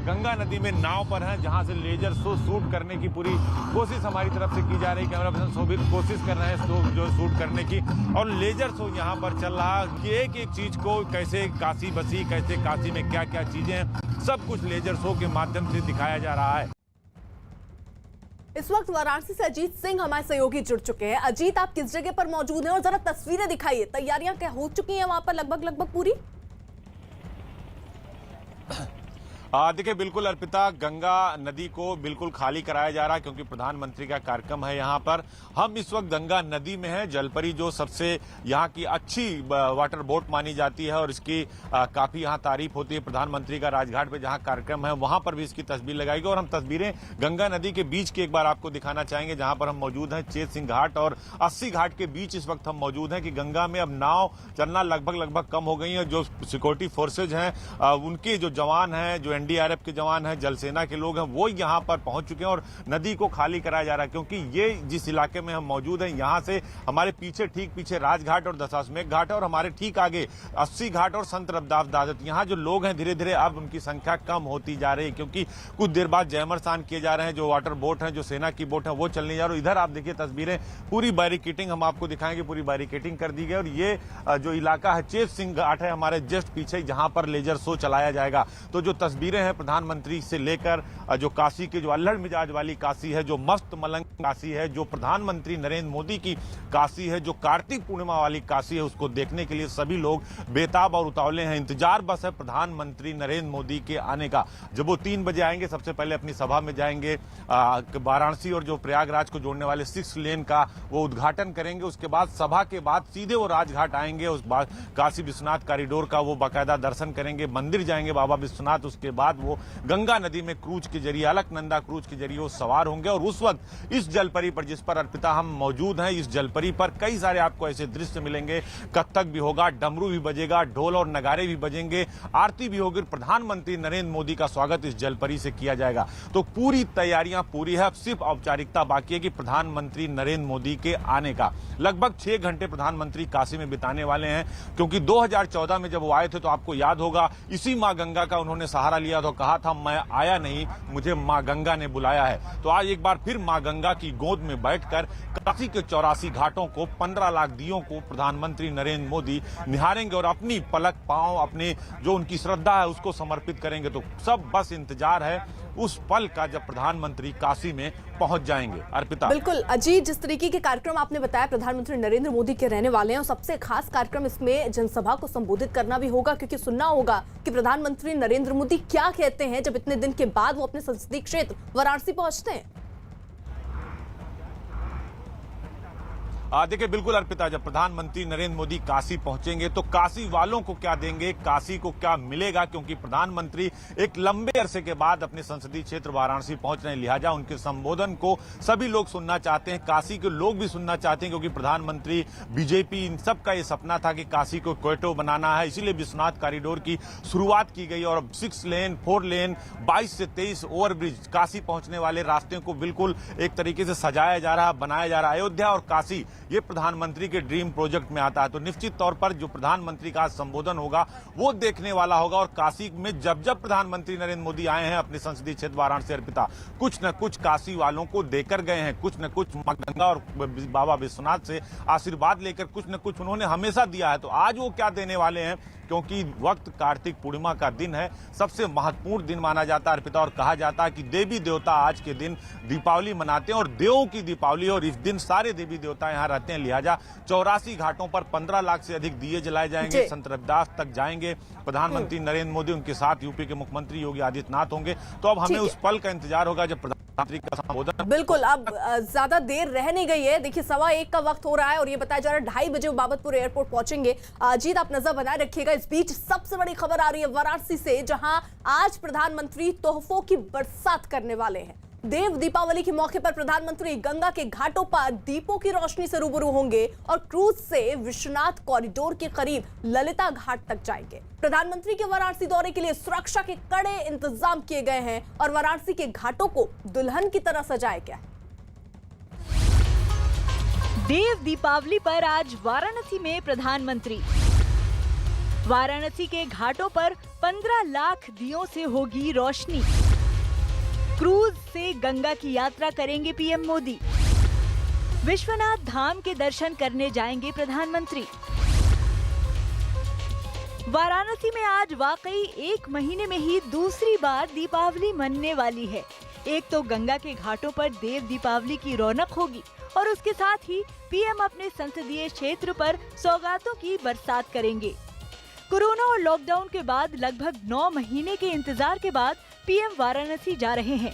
गंगा नदी में नाव पर हैं, जहां से लेजर शो शूट करने की पूरी कोशिश हमारी तरफ से की जा रही है। कैमरा पर्सन शोभित कोशिश कर रहे हैं जो शूट करने की, और लेजर शो यहां पर चल रहा है कि एक एक चीज को कैसे काशी बसी, कैसे काशी में क्या क्या चीजें हैं, सब कुछ लेजर शो के माध्यम से दिखाया जा रहा है। इस वक्त वाराणसी से अजीत सिंह हमारे सहयोगी जुड़ चुके हैं। अजीत, आप किस जगह पर मौजूद हैं और जरा तस्वीरें दिखाइए। तैयारियां क्या हो चुकी हैं वहां पर लगभग पूरी? देखिए बिल्कुल अर्पिता, गंगा नदी को बिल्कुल खाली कराया जा रहा है क्योंकि प्रधानमंत्री का कार्यक्रम है यहाँ पर। हम इस वक्त गंगा नदी में हैं। जलपरी जो सबसे यहाँ की अच्छी वाटर बोट मानी जाती है और इसकी काफी यहाँ तारीफ होती है। प्रधानमंत्री का राजघाट पे जहाँ कार्यक्रम है वहां पर भी इसकी तस्वीर लगाई गई और हम तस्वीरें गंगा नदी के बीच की एक बार आपको दिखाना चाहेंगे, जहां पर हम मौजूद हैं। चेत सिंह घाट और 80 घाट के बीच इस वक्त हम मौजूद हैं कि गंगा में अब नाव चलना लगभग कम हो गई है। जो सिक्योरिटी फोर्सेज हैं, उनके जो जवान हैं, जो एनडीआरएफ के जवान हैं, जल सेना के लोग हैं, वो यहां पर पहुंच चुके हैं और नदी को खाली कराया जा रहा है। क्योंकि ये जिस इलाके में हम मौजूद हैं, यहां से हमारे पीछे ठीक पीछे राजघाट और दशाश्वमेध घाट है और हमारे ठीक आगे 80 घाट और संत रविदास दादत। यहाँ जो लोग हैं धीरे धीरे अब उनकी संख्या कम होती जा रही है क्योंकि कुछ देर बाद जयमर स्नान किए जा रहे हैं। जो वाटर बोट हैं, जो सेना की बोट है, वो चलने जा रही है। इधर आप देखिए तस्वीरें, पूरी बैरिकेटिंग हम आपको दिखाएंगे, पूरी बैरिकेटिंग कर दी गई और ये जो इलाका है चेत सिंह घाट है हमारे जस्ट पीछे, जहां पर लेजर शो चलाया जाएगा। तो जो तस्वीरें हैं प्रधानमंत्री से लेकर जो काशी की जो अल्हड़ मिजाज वाली काशी है, जो मस्त मलंग काशी है, जो प्रधानमंत्री नरेंद्र मोदी की काशी है, जो कार्तिक पूर्णिमा वाली काशी है, उसको देखने के लिए सभी लोग बेताब और उतावले हैं। इंतजार बस है प्रधानमंत्री नरेंद्र मोदी के आने का। जब वो 3 बजे आएंगे, सबसे पहले अपनी सभा में जाएंगे, वाराणसी और जो प्रयागराज को जोड़ने वाले 6 लेन का वो उद्घाटन करेंगे। उसके बाद सभा के बाद सीधे वो राजघाट आएंगे, उस बाद काशी विश्वनाथ कॉरिडोर का वो बाकायदा दर्शन करेंगे, मंदिर जाएंगे बाबा विश्वनाथ। उसके बाद वो गंगा नदी में क्रूज के जरिए, अलकनंदा क्रूज के जरिए वो सवार होंगे और उस वक्त इस जलपरी पर, जिस पर अर्पिता हम मौजूद हैं, इस जलपरी पर कई सारे आपको ऐसे दृश्य मिलेंगे। कत्थक भी होगा, डमरू भी बजेगा, ढोल और नगारे भी बजेंगे, आरती भी होगी। प्रधानमंत्री नरेंद्र मोदी का स्वागत इस जलपरी से किया जाएगा। तो पूरी तैयारियां पूरी है, अब सिर्फ औपचारिकता बाकी है कि प्रधानमंत्री नरेंद्र मोदी के आने का। लगभग 6 घंटे प्रधानमंत्री काशी में बिताने वाले हैं क्योंकि 2014 में जब वो आए थे तो आपको याद होगा इसी मां गंगा का उन्होंने सहारा लिया, तो कहा था मैं आया नहीं, मुझे मां गंगा ने बुलाया है। तो आज एक बार फिर मां गंगा की गोद में बैठकर काशी के 84 घाटों को, 15 लाख दियों को प्रधानमंत्री नरेंद्र मोदी निहारेंगे और अपनी पलक पांव, अपने जो उनकी श्रद्धा है उसको समर्पित करेंगे। तो सब बस इंतजार है उस पल का जब प्रधानमंत्री काशी में पहुंच जाएंगे। अर्पिता। बिल्कुल अजीत, जिस तरीके के कार्यक्रम आपने बताया प्रधानमंत्री नरेंद्र मोदी के रहने वाले हैं और सबसे खास कार्यक्रम इसमें जनसभा को संबोधित करना भी होगा क्योंकि सुनना होगा कि प्रधानमंत्री नरेंद्र मोदी क्या कहते हैं जब इतने दिन के बाद वो अपने संसदीय क्षेत्र वाराणसी पहुंचते हैं। देखिए बिल्कुल अर्पिता, जब प्रधानमंत्री नरेंद्र मोदी काशी पहुंचेंगे तो काशी वालों को क्या देंगे, काशी को क्या मिलेगा, क्योंकि प्रधानमंत्री एक लंबे अरसे के बाद अपने संसदीय क्षेत्र वाराणसी पहुंच रहे हैं। लिहाजा उनके संबोधन को सभी लोग सुनना चाहते हैं, काशी के लोग भी सुनना चाहते हैं क्योंकि प्रधानमंत्री, बीजेपी, इन सब का ये सपना था कि काशी को क्वेटो बनाना है। इसीलिए विश्वनाथ कॉरिडोर की शुरुआत की गई और अब 6 लेन, 4 लेन, 22 से 23 ओवरब्रिज, काशी पहुंचने वाले रास्ते को बिल्कुल एक तरीके से सजाया जा रहा है, बनाया जा रहा है। अयोध्या और काशी ये प्रधानमंत्री के ड्रीम प्रोजेक्ट में आता है। तो निश्चित तौर पर जो प्रधानमंत्री का संबोधन होगा वो देखने वाला होगा और काशी में जब जब प्रधानमंत्री नरेंद्र मोदी आए हैं अपने संसदीय क्षेत्र वाराणसी, अर्पिता, कुछ न कुछ काशी वालों को देकर गए हैं, कुछ न कुछ मां गंगा और बाबा विश्वनाथ से आशीर्वाद लेकर कुछ न कुछ उन्होंने हमेशा दिया है। तो आज वो क्या देने वाले हैं, क्योंकि वक्त कार्तिक पूर्णिमा का दिन है, सबसे महत्वपूर्ण दिन माना जाता है अर्पिता, और कहा जाता है कि देवी देवता आज के दिन दीपावली मनाते हैं और देवों की दीपावली, और इस दिन सारे देवी देवता यहाँ कहते हैं। लिहाजा 84 घाटों पर 15 लाख से अधिक दिए जलाए जाएंगे। संत रविदास तक जाएंगे प्रधानमंत्री नरेंद्र मोदी, उनके साथ यूपी के मुख्यमंत्री योगी आदित्यनाथ होंगे। तो अब हमें उस पल का इंतजार होगा जब प्रधानमंत्री का संबोधन। बिल्कुल, अब ज्यादा देर रह नहीं गई है। देखिए 1:15 का वक्त हो रहा है और ये बताया जा रहा है 2:30 बजे बाबतपुर एयरपोर्ट पहुंचेंगे। अजीत, आप नजर बनाए रखिएगा। इस बीच सबसे बड़ी खबर आ रही है वाराणसी से, जहां आज प्रधानमंत्री तोहफों की बरसात करने वाले हैं। देव दीपावली के मौके पर प्रधानमंत्री गंगा के घाटों पर दीपों की रोशनी से रूबरू होंगे और क्रूज से विश्वनाथ कॉरिडोर के करीब ललिता घाट तक जाएंगे। प्रधानमंत्री के वाराणसी दौरे के लिए सुरक्षा के कड़े इंतजाम किए गए हैं और वाराणसी के घाटों को दुल्हन की तरह सजाया गया है। देव दीपावली पर आज वाराणसी में प्रधानमंत्री। वाराणसी के घाटों पर 15 लाख दियों से होगी रोशनी। क्रूज से गंगा की यात्रा करेंगे पीएम मोदी। विश्वनाथ धाम के दर्शन करने जाएंगे प्रधानमंत्री। वाराणसी में आज वाकई 1 महीने में ही दूसरी बार दीपावली मनने वाली है। एक तो गंगा के घाटों पर देव दीपावली की रौनक होगी और उसके साथ ही पीएम अपने संसदीय क्षेत्र पर सौगातों की बरसात करेंगे। कोरोना और लॉकडाउन के बाद लगभग 9 महीने के इंतजार के बाद पीएम वाराणसी जा रहे हैं।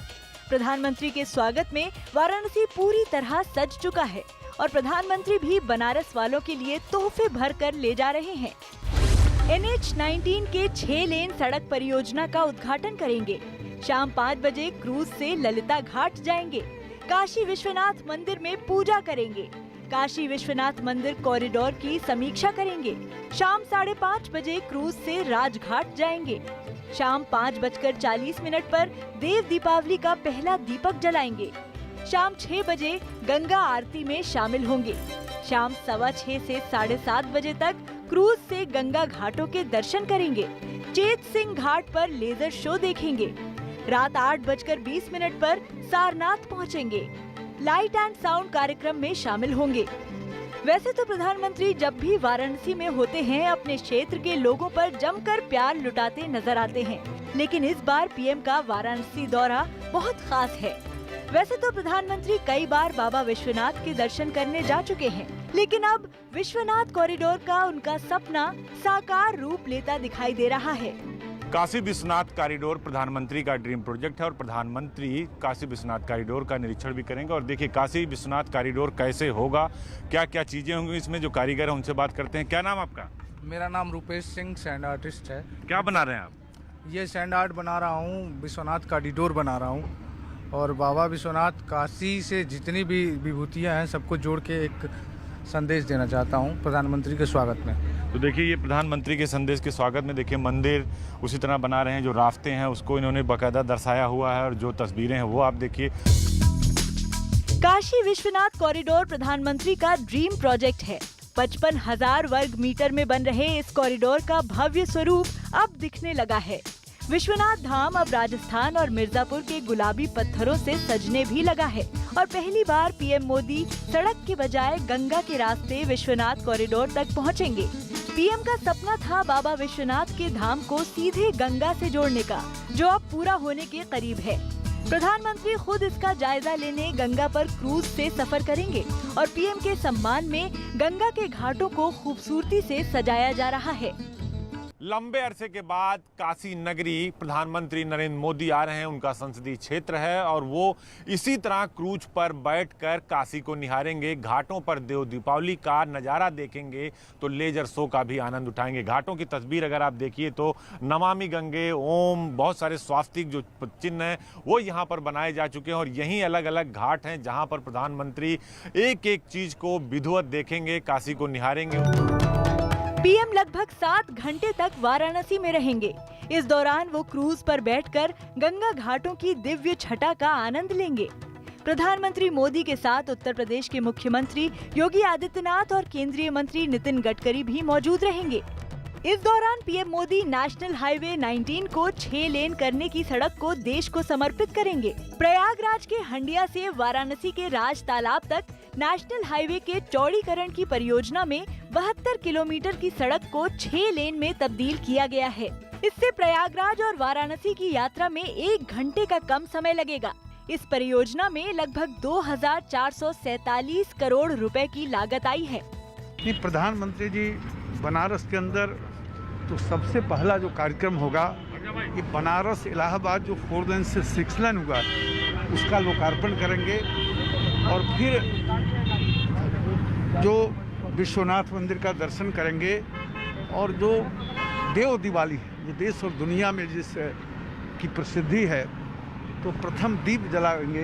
प्रधानमंत्री के स्वागत में वाराणसी पूरी तरह सज चुका है और प्रधानमंत्री भी बनारस वालों के लिए तोहफे भर कर ले जा रहे हैं। NH-19 के 6 लेन सड़क परियोजना का उद्घाटन करेंगे। शाम 5 बजे क्रूज से ललिता घाट जाएंगे। काशी विश्वनाथ मंदिर में पूजा करेंगे। काशी विश्वनाथ मंदिर कॉरिडोर की समीक्षा करेंगे। शाम 5:30 बजे क्रूज से राजघाट जाएंगे। शाम 5:40 पर देव दीपावली का पहला दीपक जलाएंगे। शाम 6 बजे गंगा आरती में शामिल होंगे। शाम 6:15 से 7:30 बजे तक क्रूज से गंगा घाटों के दर्शन करेंगे। चेत सिंह घाट पर लेजर शो देखेंगे। रात 8:20 पर सारनाथ पहुंचेंगे। लाइट एंड साउंड कार्यक्रम में शामिल होंगे। वैसे तो प्रधानमंत्री जब भी वाराणसी में होते हैं अपने क्षेत्र के लोगों पर जमकर प्यार लुटाते नजर आते हैं, लेकिन इस बार पीएम का वाराणसी दौरा बहुत खास है। वैसे तो प्रधानमंत्री कई बार बाबा विश्वनाथ के दर्शन करने जा चुके हैं, लेकिन अब विश्वनाथ कॉरिडोर का उनका सपना साकार रूप लेता दिखाई दे रहा है। काशी विश्वनाथ कॉरिडोर प्रधानमंत्री का ड्रीम प्रोजेक्ट है और प्रधानमंत्री काशी विश्वनाथ कॉरिडोर का निरीक्षण भी करेंगे। और देखिए काशी विश्वनाथ कॉरिडोर कैसे होगा, क्या क्या चीजें होंगी इसमें, जो कारीगर है उनसे बात करते हैं। क्या नाम आपका? मेरा नाम रूपेश सिंह, सैंड आर्टिस्ट है। क्या बना रहे हैं आप? ये सैंड आर्ट बना रहा हूँ, विश्वनाथ कॉरिडोर बना रहा हूँ और बाबा विश्वनाथ काशी से जितनी भी विभूतियाँ हैं सबको जोड़ के एक संदेश देना चाहता हूँ प्रधानमंत्री के स्वागत में। तो देखिए ये प्रधानमंत्री के संदेश के स्वागत में देखिए मंदिर उसी तरह बना रहे हैं, जो रास्ते हैं उसको इन्होंने बाकायदा दर्शाया हुआ है और जो तस्वीरें हैं वो आप देखिए। काशी विश्वनाथ कॉरिडोर प्रधानमंत्री का ड्रीम प्रोजेक्ट है। 55,000 वर्ग मीटर में बन रहे इस कॉरिडोर का भव्य स्वरूप अब दिखने लगा है। विश्वनाथ धाम अब राजस्थान और मिर्जापुर के गुलाबी पत्थरों से सजने भी लगा है और पहली बार पीएम मोदी सड़क के बजाय गंगा के रास्ते विश्वनाथ कॉरिडोर तक पहुंचेंगे। पीएम का सपना था बाबा विश्वनाथ के धाम को सीधे गंगा से जोड़ने का, जो अब पूरा होने के करीब है। प्रधानमंत्री खुद इसका जायजा लेने गंगा पर क्रूज से सफर करेंगे और पीएम के सम्मान में गंगा के घाटों को खूबसूरती से सजाया जा रहा है। लंबे अरसे के बाद काशी नगरी प्रधानमंत्री नरेंद्र मोदी आ रहे हैं, उनका संसदीय क्षेत्र है और वो इसी तरह क्रूज पर बैठकर काशी को निहारेंगे। घाटों पर देव दीपावली का नज़ारा देखेंगे तो लेजर शो का भी आनंद उठाएंगे। घाटों की तस्वीर अगर आप देखिए तो नमामि गंगे, ओम, बहुत सारे स्वास्तिक जो चिन्ह हैं वो यहाँ पर बनाए जा चुके हैं और यहीं अलग अलग घाट हैं जहाँ पर प्रधानमंत्री एक एक चीज़ को विधिवत देखेंगे, काशी को निहारेंगे। पीएम लगभग 7 घंटे तक वाराणसी में रहेंगे। इस दौरान वो क्रूज पर बैठकर गंगा घाटों की दिव्य छटा का आनंद लेंगे। प्रधानमंत्री मोदी के साथ उत्तर प्रदेश के मुख्यमंत्री योगी आदित्यनाथ और केंद्रीय मंत्री नितिन गडकरी भी मौजूद रहेंगे। इस दौरान पीएम मोदी नेशनल हाईवे 19 को 6 लेन करने की सड़क को देश को समर्पित करेंगे। प्रयागराज के हंडिया से वाराणसी के राज तालाब तक नेशनल हाईवे के चौड़ीकरण की परियोजना में 72 किलोमीटर की सड़क को 6 लेन में तब्दील किया गया है। इससे प्रयागराज और वाराणसी की यात्रा में 1 घंटे का कम समय लगेगा। इस परियोजना में लगभग 2447 करोड़ रुपए की लागत आई है। प्रधानमंत्री जी बनारस के अंदर तो सबसे पहला जो कार्यक्रम होगा ये बनारस इलाहाबाद जो 4 लेन से 6 लेन हुआ उसका लोकार्पण करेंगे और फिर जो विश्वनाथ मंदिर का दर्शन करेंगे और जो देव दिवाली जो देश और दुनिया में जिस की प्रसिद्धि है तो प्रथम दीप जलाएंगे।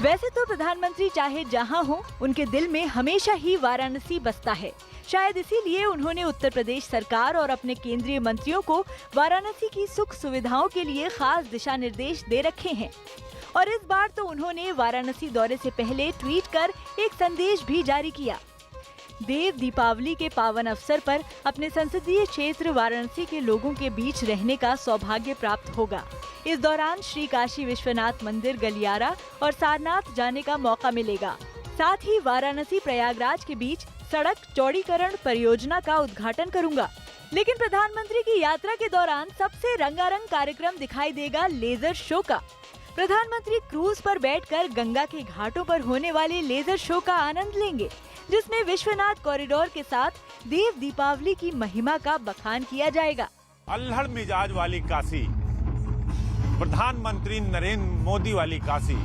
वैसे तो प्रधानमंत्री चाहे जहां हो उनके दिल में हमेशा ही वाराणसी बसता है। शायद इसीलिए उन्होंने उत्तर प्रदेश सरकार और अपने केंद्रीय मंत्रियों को वाराणसी की सुख सुविधाओं के लिए खास दिशा निर्देश दे रखे हैं। और इस बार तो उन्होंने वाराणसी दौरे से पहले ट्वीट कर एक संदेश भी जारी किया। देव दीपावली के पावन अवसर पर अपने संसदीय क्षेत्र वाराणसी के लोगों के बीच रहने का सौभाग्य प्राप्त होगा। इस दौरान श्री काशी विश्वनाथ मंदिर गलियारा और सारनाथ जाने का मौका मिलेगा। साथ ही वाराणसी प्रयागराज के बीच सड़क चौड़ीकरण परियोजना का उद्घाटन करूंगा। लेकिन प्रधानमंत्री की यात्रा के दौरान सबसे रंगारंग कार्यक्रम दिखाई देगा लेजर शो का। प्रधानमंत्री क्रूज पर बैठकर गंगा के घाटों पर होने वाले लेजर शो का आनंद लेंगे, जिसमें विश्वनाथ कॉरिडोर के साथ देव दीपावली की महिमा का बखान किया जाएगा। अल्हड़ मिजाज वाली काशी, प्रधानमंत्री नरेंद्र मोदी वाली काशी,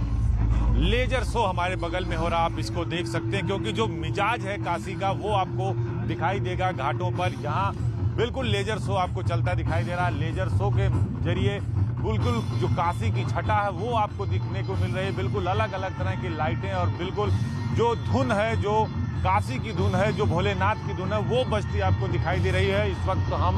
लेजर शो हमारे बगल में हो रहा, आप इसको देख सकते हैं क्योंकि जो मिजाज है काशी का वो आपको दिखाई देगा घाटों पर। यहाँ बिल्कुल लेजर शो आपको चलता दिखाई दे रहा है। लेजर शो के जरिए बिल्कुल जो काशी की छटा है वो आपको दिखने को मिल रही है। बिल्कुल अलग अलग तरह की लाइटें और बिल्कुल जो धुन है, जो काशी की धुन है, जो भोलेनाथ की धुन है, वो बजती आपको दिखाई दे रही है। इस वक्त हम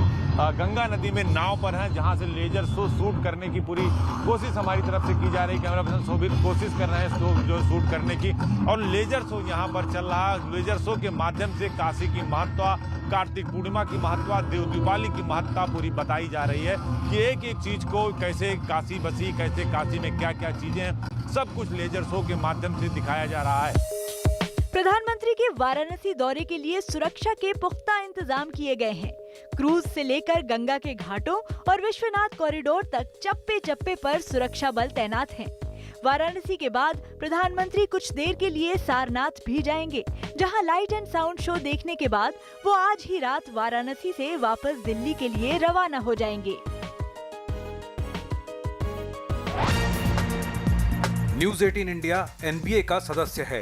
गंगा नदी में नाव पर हैं, जहां से लेजर शो शूट करने की पूरी कोशिश हमारी तरफ से की जा रही है। कैमरा पर्सन शोभित कोशिश कर रहे हैं जो शूट करने की, और लेजर शो यहाँ पर चल रहा है। लेजर शो के माध्यम से काशी की महत्ता, कार्तिक पूर्णिमा की महत्ता, देव दीपावली की महत्ता पूरी बताई जा रही है कि एक एक चीज को कैसे काशी बसी, कैसे काशी में क्या क्या चीजें हैं, सब कुछ लेजर शो के माध्यम से दिखाया जा रहा है। प्रधानमंत्री के वाराणसी दौरे के लिए सुरक्षा के पुख्ता इंतजाम किए गए हैं। क्रूज से लेकर गंगा के घाटों और विश्वनाथ कॉरिडोर तक चप्पे चप्पे पर सुरक्षा बल तैनात हैं। वाराणसी के बाद प्रधानमंत्री कुछ देर के लिए सारनाथ भी जाएंगे, जहां लाइट एंड साउंड शो देखने के बाद वो आज ही रात वाराणसी से वापस दिल्ली के लिए रवाना हो जाएंगे। न्यूज़ 18 इंडिया NBA का सदस्य है।